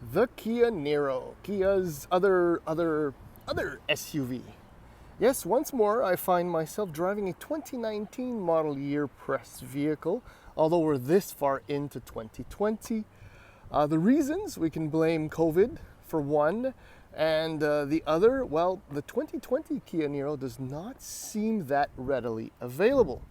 The Kia Niro, Kia's other SUV. Yes, once more I find myself driving a 2019 model year pressed vehicle, although we're this far into 2020. The reasons, we can blame COVID for one, and the other, well, the 2020 Kia Niro does not seem that readily available.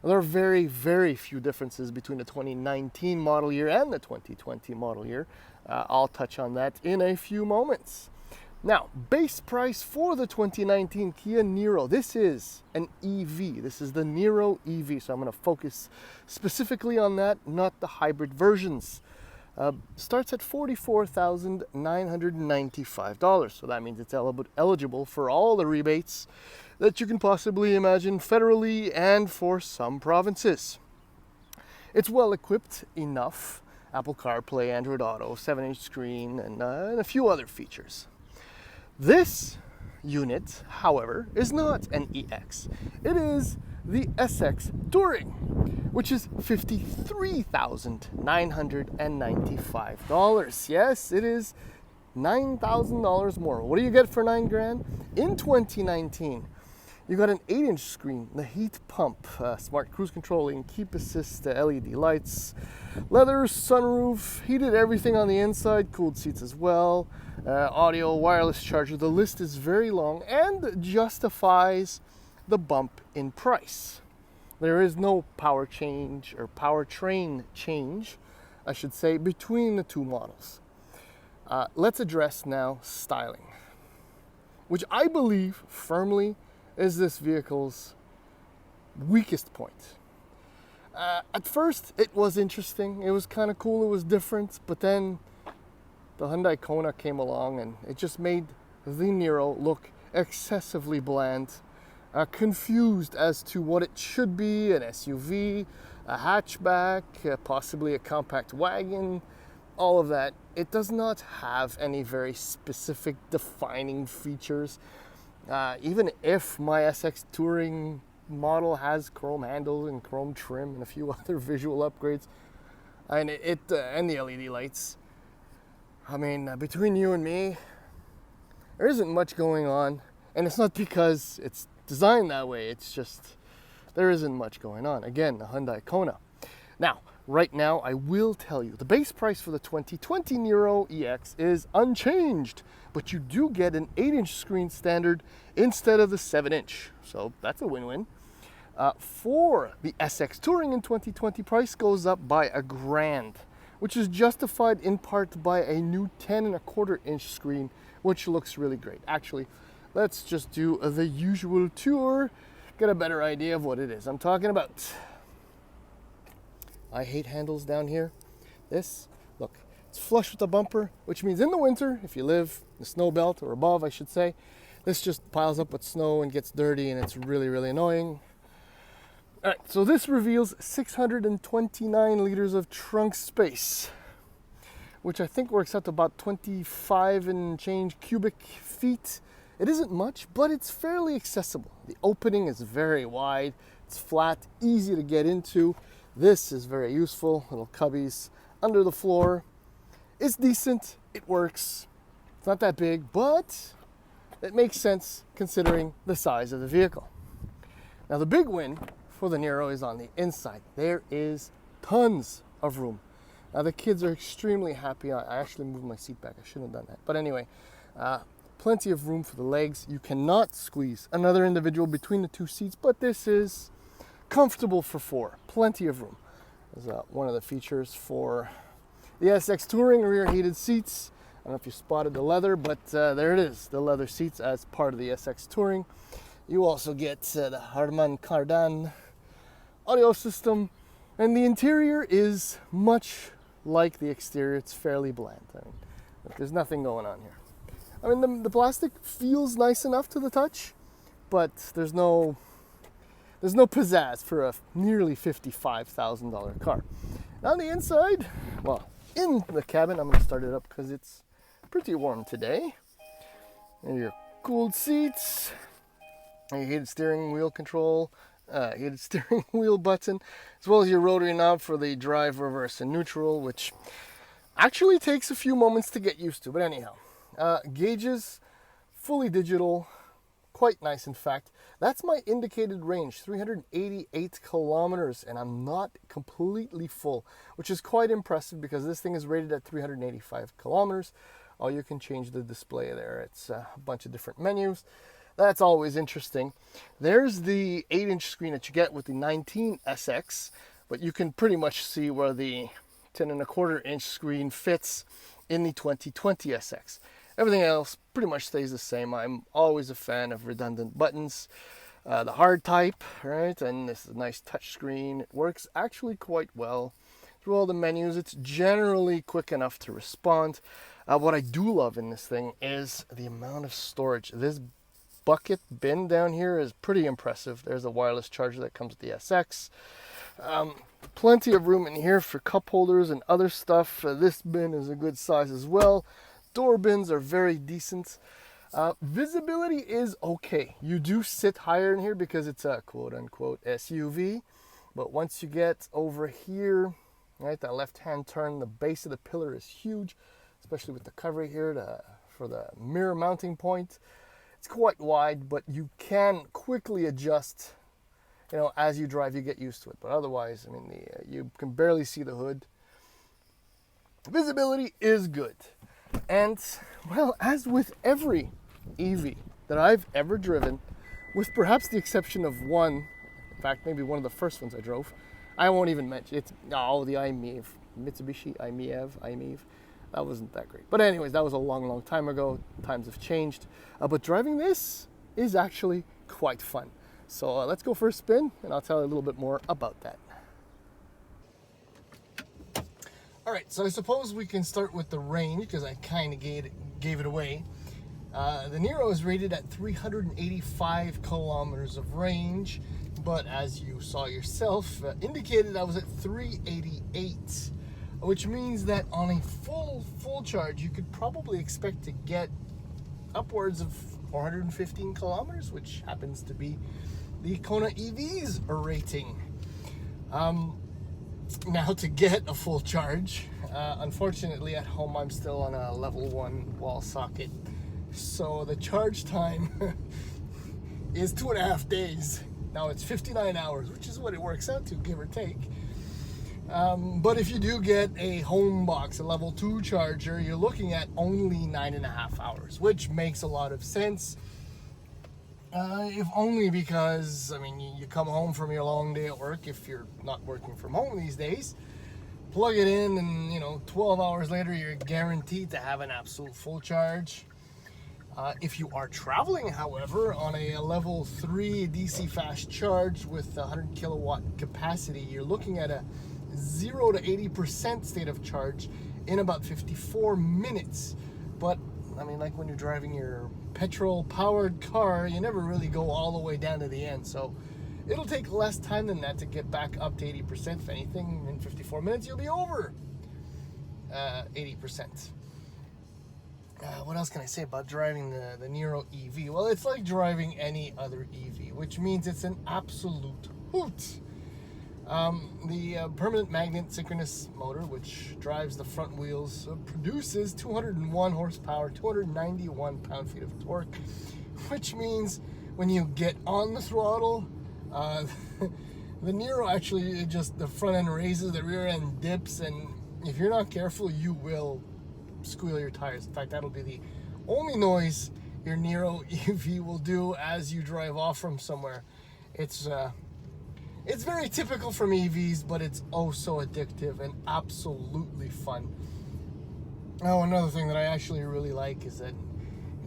There are very, very few differences between the 2019 model year and the 2020 model year. I'll touch on that in a few moments. Now, base price for the 2019 Kia Niro. This is an EV. This is the Niro EV. So I'm going to focus specifically on that, not the hybrid versions. Starts at $44,995. So that means it's eligible for all the rebates that you can possibly imagine federally and for some provinces. It's well equipped enough. Apple CarPlay, Android Auto, 7-inch screen, and a few other features. This unit, however, is not an EX. It is the SX Touring, which is $53,995. Yes, it is $9,000 more. What do you get for $9,000? In 2019, you got an 8-inch screen, the heat pump, smart cruise control, keep assist, LED lights, leather sunroof, heated everything on the inside, cooled seats as well, audio, wireless charger. The list is very long and justifies the bump in price. There is no power change or powertrain change, I should say, between the two models. Let's address now styling, which I believe firmly is this vehicle's weakest point. At first, it was interesting. It was kind of cool. It was different. But then the Hyundai Kona came along and it just made the Niro look excessively bland, confused as to what it should be, an SUV, a hatchback, possibly a compact wagon, all of that. It does not have any very specific defining features. Even if my SX Touring model has chrome handles and chrome trim and a few other visual upgrades, and and the LED lights, I mean, between you and me, there isn't much going on. And it's not because it's designed that way. It's just there isn't much going on. Again, the Hyundai Kona. Now, right now, I will tell you, the base price for the 2020 Niro EX is unchanged, but you do get an 8-inch screen standard instead of the 7-inch. So that's a win-win. For the SX Touring in 2020, price goes up by $1,000, which is justified in part by a new 10.25-inch screen, which looks really great. Actually, let's just do the usual tour, get a better idea of what it is I'm talking about. I hate handles down here. This, look, it's flush with the bumper, which means in the winter, if you live in the snow belt or above, I should say, this just piles up with snow and gets dirty, and it's really, really annoying. All right, so this reveals 629 liters of trunk space, which I think works out to about 25 and change cubic feet. It isn't much, but it's fairly accessible. The opening is very wide, it's flat, easy to get into. This is very useful, little cubbies under the floor. It's decent, it works. It's not that big, but it makes sense considering the size of the vehicle. Now the big win for the Niro is on the inside. There is tons of room. Now the kids are extremely happy. I actually moved my seat back. I shouldn't have done that. But anyway, plenty of room for the legs. You cannot squeeze another individual between the two seats, but this is comfortable for 4. Plenty of room. There's one of the features for the SX Touring, rear heated seats. I don't know if you spotted the leather, but there it is, the leather seats as part of the SX Touring. You also get the Harman Kardon audio system, and the interior is much like the exterior. It's fairly bland. I mean, there's nothing going on here. I mean, the plastic feels nice enough to the touch, but there's no pizzazz for a nearly $55,000 car. On the inside, well, in the cabin, I'm going to start it up because it's pretty warm today. And your cooled seats, and your heated steering wheel control, heated steering wheel button, as well as your rotary knob for the drive, reverse, and neutral, which Actually takes a few moments to get used to, but anyhow. Gauges, fully digital, quite nice in fact. That's my indicated range, 388 kilometers, and I'm not completely full, which is quite impressive because this thing is rated at 385 kilometers. Oh, you can change the display there. It's a bunch of different menus. That's always interesting. There's the 8-inch screen that you get with the 19SX, but you can pretty much see where the 10.25-inch screen fits in the 2020 SX. Everything else pretty much stays the same. I'm always a fan of redundant buttons. The hard type, right? And this is a nice touch screen. It works actually quite well through all the menus. It's generally quick enough to respond. What I do love in this thing is the amount of storage. This bucket bin down here is pretty impressive. There's a wireless charger that comes with the SX. Plenty of room in here for cup holders and other stuff. This bin is a good size as well. Door bins are very decent. Visibility is okay. You do sit higher in here because it's a quote-unquote SUV. But once you get over here, right, that left-hand turn, the base of the pillar is huge, especially with the cover here for the mirror mounting point. It's quite wide, but you can quickly adjust. You know, as you drive, you get used to it. But otherwise, I mean, you can barely see the hood. Visibility is good. And, well, as with every EV that I've ever driven, with perhaps the exception of one, in fact, maybe one of the first ones I drove, I won't even mention it. The iMEV, Mitsubishi iMEV. That wasn't that great. But anyways, that was a long, long time ago. Times have changed. But driving this is actually quite fun. So let's go for a spin, and I'll tell you a little bit more about that. All right, so I suppose we can start with the range because I kind of gave it away. The Niro is rated at 385 kilometers of range, but as you saw yourself, indicated I was at 388, which means that on a full charge, you could probably expect to get upwards of 415 kilometers, which happens to be the Kona EV's rating. Now, to get a full charge, unfortunately at home I'm still on a level 1 wall socket, so the charge time is 2.5 days. Now it's 59 hours, which is what it works out to, give or take. But if you do get a home box, a level 2 charger, you're looking at only 9.5 hours, which makes a lot of sense. If only because, I mean, you come home from your long day at work, if you're not working from home these days, plug it in and, 12 hours later, you're guaranteed to have an absolute full charge. If you are traveling, however, on a level 3 DC fast charge with 100 kilowatt capacity, you're looking at a 0 to 80% state of charge in about 54 minutes. But I mean, like when you're driving your petrol-powered car, you never really go all the way down to the end. So it'll take less time than that to get back up to 80%. If anything, in 54 minutes, you'll be over 80%. What else can I say about driving the Niro EV? Well, it's like driving any other EV, which means it's an absolute hoot. The permanent magnet synchronous motor, which drives the front wheels, produces 201 horsepower, 291 pound-feet of torque, which means when you get on the throttle, the Niro actually just, the front end raises, the rear end dips, and if you're not careful, you will squeal your tires. In fact, that'll be the only noise your Niro EV will do as you drive off from somewhere. It's very typical from EVs, but it's oh so addictive and absolutely fun. Now, another thing that I actually really like is that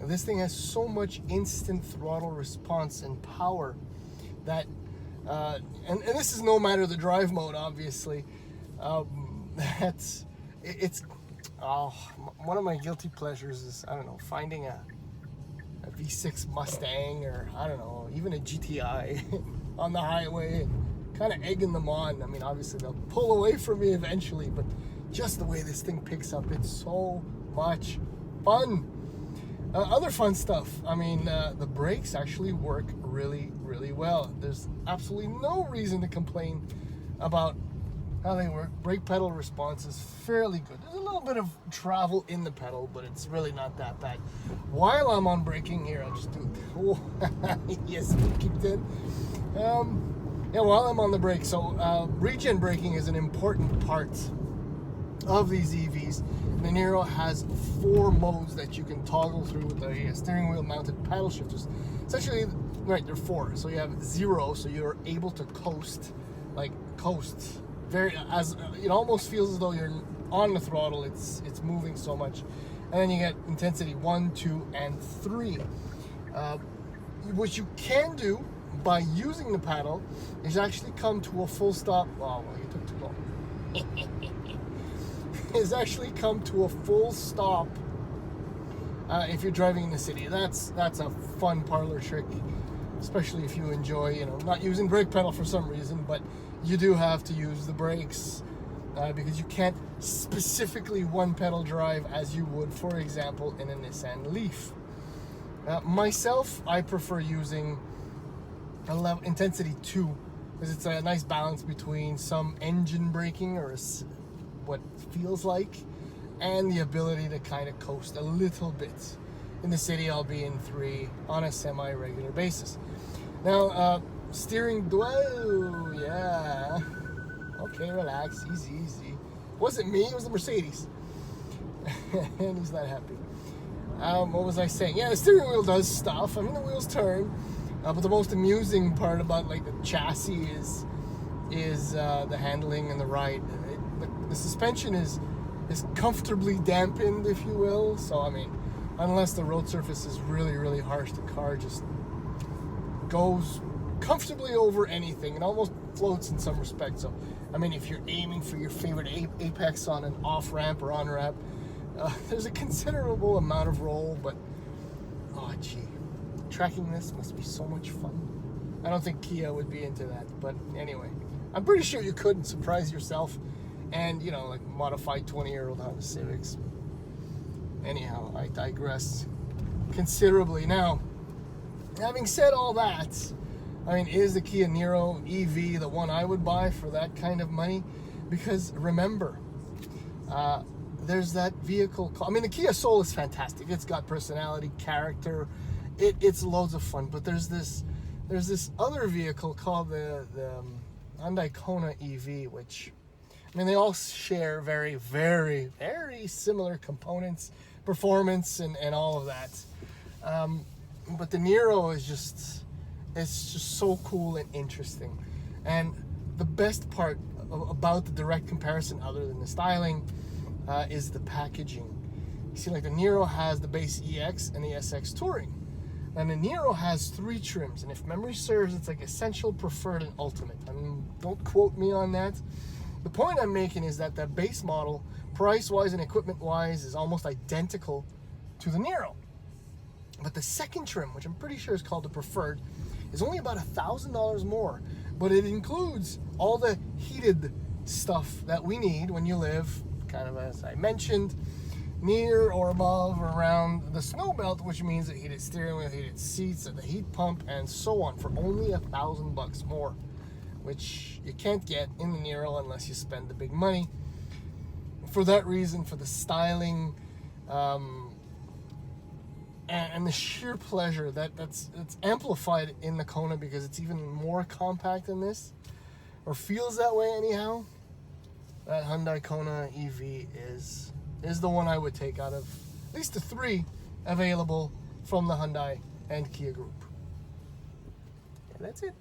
this thing has so much instant throttle response and power that, and this is no matter the drive mode, obviously. One of my guilty pleasures is, I don't know, finding a V6 Mustang or, I don't know, even a GTI on the highway and kind of egging them on. I mean, obviously they'll pull away from me eventually, but just the way this thing picks up, it's so much fun. Other fun stuff, I mean, the brakes actually work really, really well. There's absolutely no reason to complain about how they work. Brake pedal response is fairly good. There's a little bit of travel in the pedal, but it's really not that bad. While I'm on braking here, I'll just do it. Oh, yes, it kicked in. Yeah, while I'm on the brake, so regen braking is an important part of these EVs. The Niro has 4 modes that you can toggle through with the steering wheel mounted paddle shifters. Essentially, right, they're 4. So you have 0, so you're able to coast, very, as it almost feels as though you're on the throttle. It's moving so much. And then you get intensity 1, 2, and 3. What you can do by using the paddle is actually come to a full stop. Oh, well, you took too long. Is actually come to a full stop if you're driving in the city. That's a fun parlor trick, especially if you enjoy, not using brake pedal for some reason, but you do have to use the brakes because you can't specifically one pedal drive as you would, for example, in a Nissan Leaf. Myself, I prefer using intensity 2 because it's a nice balance between some engine braking or what feels like and the ability to kind of coast a little bit. In the city, I'll be in 3 on a semi-regular basis. Now, steering, whoa, yeah. Okay, relax, easy. Wasn't me, it was the Mercedes. And he's not happy. What was I saying? Yeah, the steering wheel does stuff. I mean, the wheels turn. But the most amusing part about the chassis is the handling and the ride. The suspension is comfortably dampened, if you will. So, I mean, unless the road surface is really, really harsh, the car just goes comfortably over anything. It almost floats in some respects. So, I mean, if you're aiming for your favorite apex on an off-ramp or on-ramp, there's a considerable amount of roll, but, oh, gee. Tracking this must be so much fun. I don't think Kia would be into that, but anyway. I'm pretty sure you could surprise yourself and, modified 20-year-old Honda Civics. Anyhow, I digress considerably. Now, having said all that, I mean, is the Kia Niro EV the one I would buy for that kind of money? Because remember, there's that vehicle. I mean, the Kia Soul is fantastic. It's got personality, character. It's loads of fun. But there's this other vehicle called the Hyundai Kona EV, which, I mean, they all share very, very, very similar components, performance, and all of that. But the Niro is just so cool and interesting. And the best part about the direct comparison, other than the styling, is the packaging. You see, the Niro has the base EX and the SX Touring. And the Niro has 3 trims, and if memory serves, it's Essential, Preferred, and Ultimate. I mean, don't quote me on that. The point I'm making is that the base model, price-wise and equipment-wise, is almost identical to the Niro. But the second trim, which I'm pretty sure is called the Preferred, is only about $1,000 more. But it includes all the heated stuff that we need when you live, kind of as I mentioned, near or above or around the snow belt, which means the heated steering wheel, heated seats, and the heat pump, and so on, for only $1,000 more, which you can't get in the Niro unless you spend the big money. For that reason, for the styling, and the sheer pleasure that's amplified in the Kona because it's even more compact than this, or feels that way anyhow, that Hyundai Kona EV is the one I would take out of at least the 3 available from the Hyundai and Kia group. And that's it.